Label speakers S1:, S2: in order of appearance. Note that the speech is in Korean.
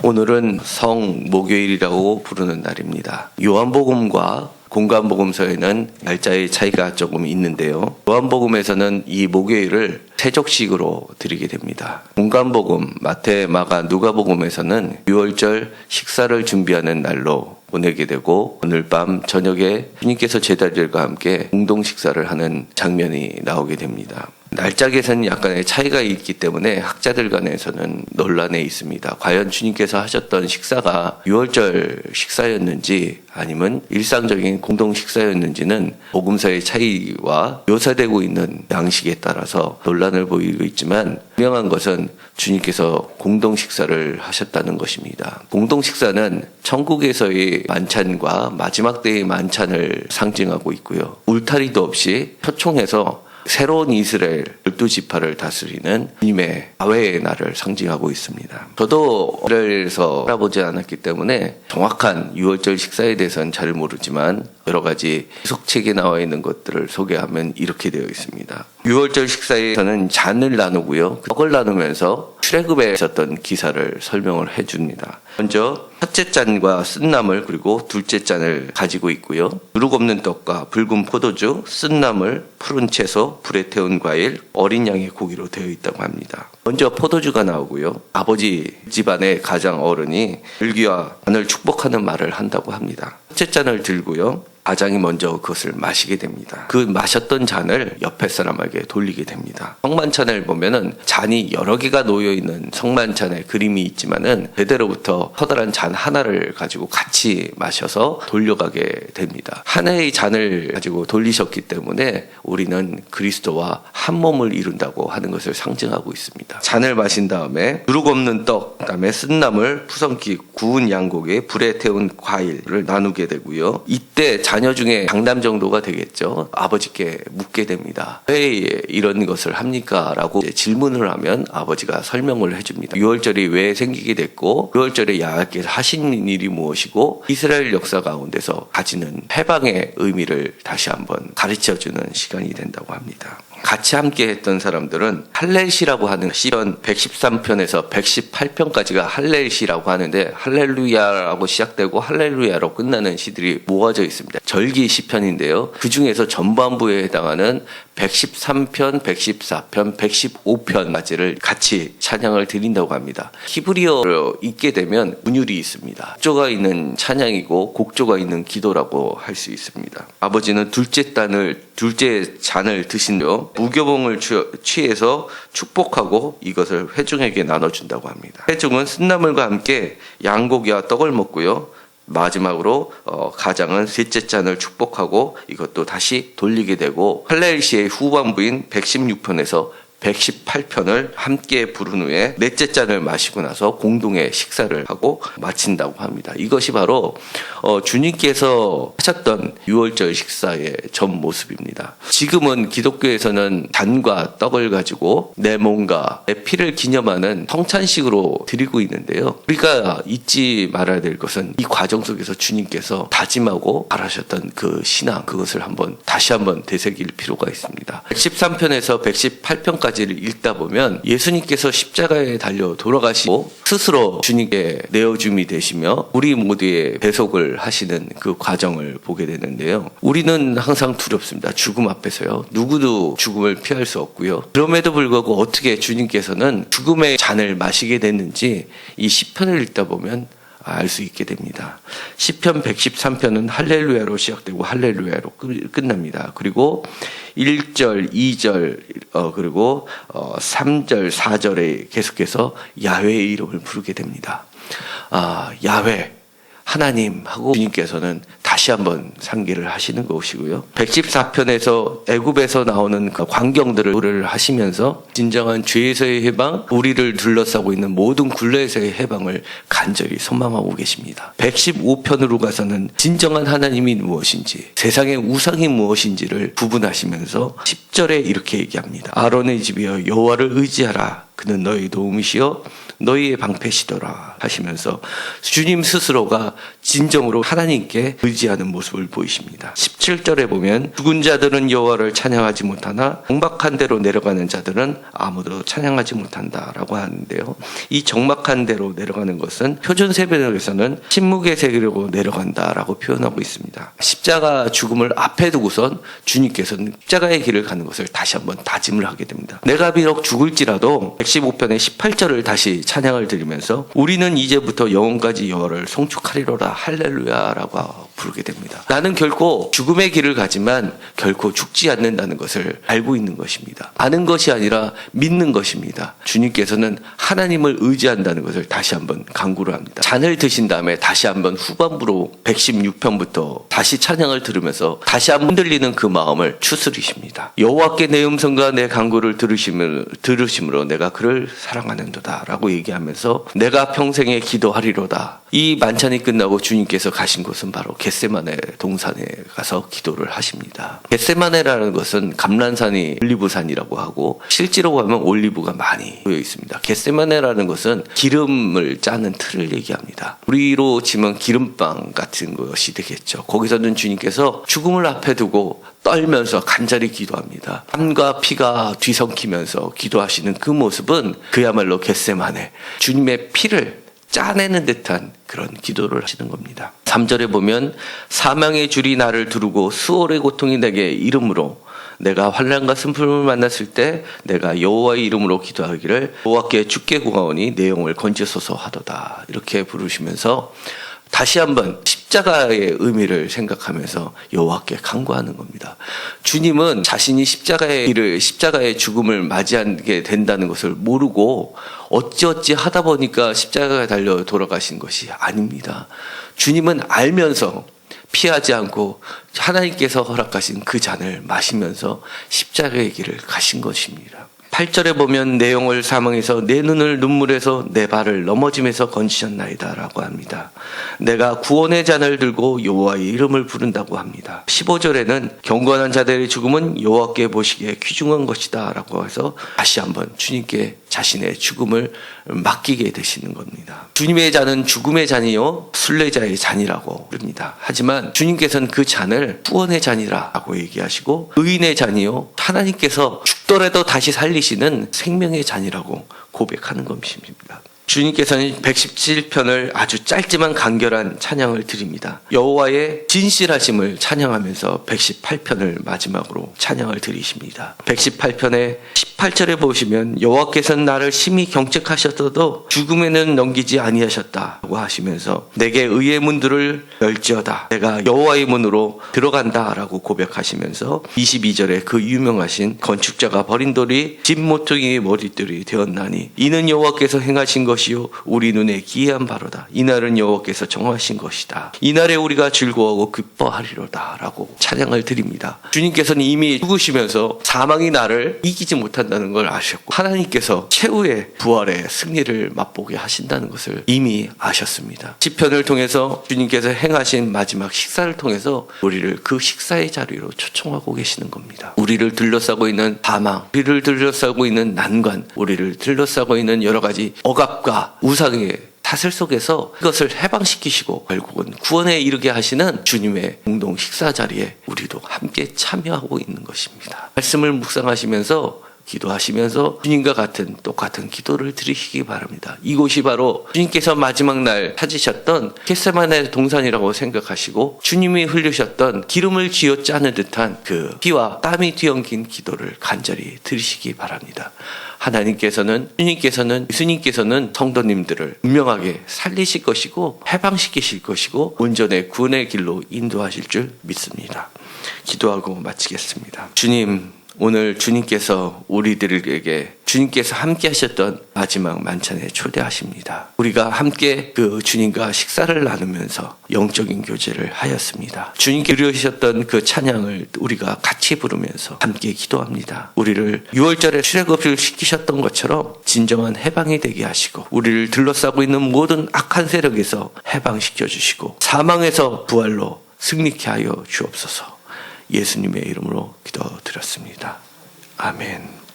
S1: 오늘은 성목요일이라고 부르는 날입니다. 요한복음과 공관복음서에는 날짜의 차이가 조금 있는데요. 요한복음에서는 이 목요일을 세족식으로 드리게 됩니다. 공관복음, 마태, 마가, 누가복음에서는 유월절 식사를 준비하는 날로 보내게 되고, 오늘 밤 저녁에 주님께서 제자들과 함께 공동 식사를 하는 장면이 나오게 됩니다. 날짜에서는 약간의 차이가 있기 때문에 학자들 간에서는 논란에 있습니다. 과연 주님께서 하셨던 식사가 유월절 식사였는지 아니면 일상적인 공동 식사였는지는 복음서의 차이와 묘사되고 있는 양식에 따라서 논란을 보이고 있지만, 분명한 것은 주님께서 공동 식사를 하셨다는 것입니다. 공동 식사는 천국에서의 만찬과 마지막 때의 만찬을 상징하고 있고요. 울타리도 없이 초청해서 새로운 이스라엘 12지파를 다스리는 주님의 아회의 날을 상징하고 있습니다. 저도 이스라엘에서 살아보지 않았기 때문에 정확한 유월절 식사에 대해서는 잘 모르지만, 여러 가지 해석책에 나와 있는 것들을 소개하면 이렇게 되어 있습니다. 유월절 식사에서는 잔을 나누고요, 떡을 나누면서 출애굽에 있었던 기사를 설명을 해줍니다. 먼저 첫째 잔과 쓴나물, 그리고 둘째 잔을 가지고 있고요. 누룩 없는 떡과 붉은 포도주, 쓴나물, 푸른 채소, 불에 태운 과일, 어린 양의 고기로 되어 있다고 합니다. 먼저 포도주가 나오고요. 아버지 집안의 가장 어른이 들기와 잔을 축복하는 말을 한다고 합니다. 첫째 잔을 들고요, 가장이 먼저 그것을 마시게 됩니다. 그 마셨던 잔을 옆에 사람에게 돌리게 됩니다. 성만찬을 보면은 잔이 여러 개가 놓여있는 성만찬의 그림이 있지만은, 대대로부터 커다란 잔 하나를 가지고 같이 마셔서 돌려가게 됩니다. 하나의 잔을 가지고 돌리셨기 때문에 우리는 그리스도와 한 몸을 이룬다고 하는 것을 상징하고 있습니다. 잔을 마신 다음에 누룩 없는 떡, 그다음에 쓴나물, 푸성기, 구운 양고기, 불에 태운 과일을 나누게 되고요. 이때 자녀 중에 장남 정도가 되겠죠. 아버지께 묻게 됩니다. 왜 이런 것을 합니까? 라고 질문을 하면 아버지가 설명을 해줍니다. 유월절이 왜 생기게 됐고, 유월절에 야훼께서 하신 일이 무엇이고, 이스라엘 역사 가운데서 가지는 해방의 의미를 다시 한번 가르쳐주는 시간이 된다고 합니다. 같이 함께 했던 사람들은 할렐시라고 하는 시편 113편에서 118편까지가 할렐시라고 하는데, 할렐루야라고 시작되고 할렐루야로 끝나는 시들이 모아져 있습니다. 절기 시편인데요. 그 중에서 전반부에 해당하는 113편, 114편, 115편까지를 같이 찬양을 드린다고 합니다. 히브리어로 읽게 되면 운율이 있습니다. 곡조가 있는 찬양이고 곡조가 있는 기도라고 할 수 있습니다. 아버지는 둘째 잔을 드신요, 무교봉을 취해서 축복하고 이것을 회중에게 나눠준다고 합니다. 회중은 쓴나물과 함께 양고기와 떡을 먹고요, 마지막으로 가장은 셋째 잔을 축복하고 이것도 다시 돌리게 되고, 할렐시의 후반부인 116편에서 118편을 함께 부른 후에 넷째 잔을 마시고 나서 공동의 식사를 하고 마친다고 합니다. 이것이 바로 주님께서 하셨던 유월절 식사의 전 모습입니다. 지금은 기독교에서는 잔과 떡을 가지고 내 몸과 내 피를 기념하는 성찬식으로 드리고 있는데요. 우리가 잊지 말아야 될 것은 이 과정 속에서 주님께서 다짐하고 바라셨던 그 신앙, 그것을 다시 한번 되새길 필요가 있습니다. 113편에서 118편까지 를 읽다 보면 예수님께서 십자가에 달려 돌아가시고 스스로 주님께 내어줌이 되시며 우리 모두의 배속을 하시는 그 과정을 보게 되는데요. 우리는 항상 두렵습니다. 죽음 앞에서요. 누구도 죽음을 피할 수 없고요. 그럼에도 불구하고 어떻게 주님께서는 죽음의 잔을 마시게 됐는지 이 시편을 읽다 보면 알 수 있게 됩니다. 시편 113편은 할렐루야로 시작되고 할렐루야로 끝납니다. 그리고 1절, 2절, 그리고 3절, 4절에 계속해서 야훼의 이름을 부르게 됩니다. 야훼, 하나님 하고 주님께서는 다시 한번 상기를 하시는 것이고요. 114편에서 애굽에서 나오는 그 광경들을 노래를 하시면서 진정한 죄에서의 해방, 우리를 둘러싸고 있는 모든 굴레에서의 해방을 간절히 소망하고 계십니다. 115편으로 가서는 진정한 하나님이 무엇인지, 세상의 우상이 무엇인지를 구분하시면서 10절에 이렇게 얘기합니다. 아론의 집이여 여호와를 의지하라. 그는 너희 도움이시여 너희의 방패시더라 하시면서 주님 스스로가 진정으로 하나님께 의지하는 모습을 보이십니다. 17절에 보면 죽은 자들은 여호와를 찬양하지 못하나 정박한 대로 내려가는 자들은 아무도 찬양하지 못한다라고 하는데요. 이 정박한 대로 내려가는 것은 표준 세번역에서는 침묵의 세계로 내려간다라고 표현하고 있습니다. 십자가 죽음을 앞에 두고선 주님께서는 십자가의 길을 가는 것을 다시 한번 다짐을 하게 됩니다. 내가 비록 죽을지라도 115편의 18절을 다시 찬양을 드리면서 우리는 이제부터 영원까지 여호와를 송축하리로다 할렐루야라고 부르게 됩니다. 나는 결코 죽음의 길을 가지만 결코 죽지 않는다는 것을 알고 있는 것입니다. 아는 것이 아니라 믿는 것입니다. 주님께서는 하나님을 의지한다는 것을 다시 한번 강구를 합니다. 잔을 드신 다음에 다시 한번 후반부로 116편부터 다시 찬양을 들으면서 다시 한번 흔들리는 그 마음을 추스리십니다. 여호와께 내 음성과 내 간구를 들으심으로 내가 그를 사랑하는도다 라고 얘기하면서 내가 평생에 기도하리로다. 이 만찬이 끝나고 주님께서 가신 곳은 바로 겟세마네 동산에 가서 기도를 하십니다. 겟세마네라는 것은 감람산이 올리브산이라고 하고 실제로 가면 올리브가 많이 보여 있습니다. 겟세마네라는 것은 기름을 짜는 틀을 얘기합니다. 우리로 치면 기름빵 같은 것이 되겠죠. 거기서는 주님께서 죽음을 앞에 두고 떨면서 간절히 기도합니다. 땀과 피가 뒤섞이면서 기도하시는 그 모습은 그야말로 겟세마네, 주님의 피를 짜내는 듯한 그런 기도를 하시는 겁니다. 3절에 보면 사망의 줄이 나를 두르고 수월의 고통이 내게 이름으로 내가 환난과 슬픔을 만났을 때 내가 여호와의 이름으로 기도하기를 여호와께 주께 구하오니 내 영을 건지소서 하도다. 이렇게 부르시면서 다시 한번 십자가의 의미를 생각하면서 여호와께 간구하는 겁니다. 주님은 자신이 십자가의 죽음을 맞이하게 된다는 것을 모르고 어찌어찌 하다 보니까 십자가에 달려 돌아가신 것이 아닙니다. 주님은 알면서 피하지 않고 하나님께서 허락하신 그 잔을 마시면서 십자가의 길을 가신 것입니다. 8절에 보면 내 영을 사망에서 내 눈을 눈물에서 내 발을 넘어짐에서 건지셨나이다 라고 합니다. 내가 구원의 잔을 들고 여호와의 이름을 부른다고 합니다. 15절에는 경건한 자들의 죽음은 여호와께 보시기에 귀중한 것이다 라고 해서 다시 한번 주님께 자신의 죽음을 맡기게 되시는 겁니다. 주님의 잔은 죽음의 잔이요 순례자의 잔이라고 부릅니다. 하지만 주님께서는 그 잔을 구원의 잔이라고 얘기하시고 의인의 잔이요 하나님께서 죽더라도 다시 살리시는 생명의 잔이라고 고백하는 것입니다. 주님께서는 117편을 아주 짧지만 간결한 찬양을 드립니다. 여호와의 진실하심을 찬양하면서 118편을 마지막으로 찬양을 드리십니다. 118편의 18절에 보시면 여호와께서는 나를 심히 경책하셨어도 죽음에는 넘기지 아니하셨다고 하시면서 내게 의의 문들을 열지어다. 내가 여호와의 문으로 들어간다라고 고백하시면서 22절에 그 유명하신 건축자가 버린 돌이 집 모퉁이의 머릿돌이 되었나니 이는 여호와께서 행하신 것이요 우리 눈에 기이한 바로다. 이날은 여호와께서 정하신 것이다. 이날에 우리가 즐거워하고 기뻐하리로다 라고 찬양을 드립니다. 주님께서는 이미 죽으시면서 사망이 나를 이기지 못한다는 걸 아셨고 하나님께서 최후의 부활의 승리를 맛보게 하신다는 것을 이미 아셨습니다. 시편을 통해서 주님께서 행하신 마지막 식사를 통해서 우리를 그 식사의 자리로 초청하고 계시는 겁니다. 우리를 둘러싸고 있는 사망, 우리를 둘러싸고 있는 난관, 우리를 둘러싸고 있는 여러 가지 억압과 우상의 사슬 속에서 이것을 해방시키시고 결국은 구원에 이르게 하시는 주님의 공동 식사 자리에 우리도 함께 참여하고 있는 것입니다. 말씀을 묵상하시면서 기도하시면서 주님과 똑같은 기도를 드리시기 바랍니다. 이곳이 바로 주님께서 마지막 날 찾으셨던 겟세마네 동산이라고 생각하시고 주님이 흘리셨던 기름을 쥐어 짜는 듯한 그 피와 땀이 뒤엉킨 기도를 간절히 드리시기 바랍니다. 하나님께서는 예수님께서는 성도님들을 분명하게 살리실 것이고 해방시키실 것이고 온전의 구원의 길로 인도하실 줄 믿습니다. 기도하고 마치겠습니다. 주님, 오늘 주님께서 우리들에게 주님께서 함께 하셨던 마지막 만찬에 초대하십니다. 우리가 함께 그 주님과 식사를 나누면서 영적인 교제를 하였습니다. 주님께 드리셨던 그 찬양을 우리가 같이 부르면서 함께 기도합니다. 우리를 6월절에 출애굽을 시키셨던 것처럼 진정한 해방이 되게 하시고 우리를 둘러싸고 있는 모든 악한 세력에서 해방시켜 주시고 사망에서 부활로 승리케 하여 주옵소서. 예수님의 이름으로 기도드렸습니다. 아멘.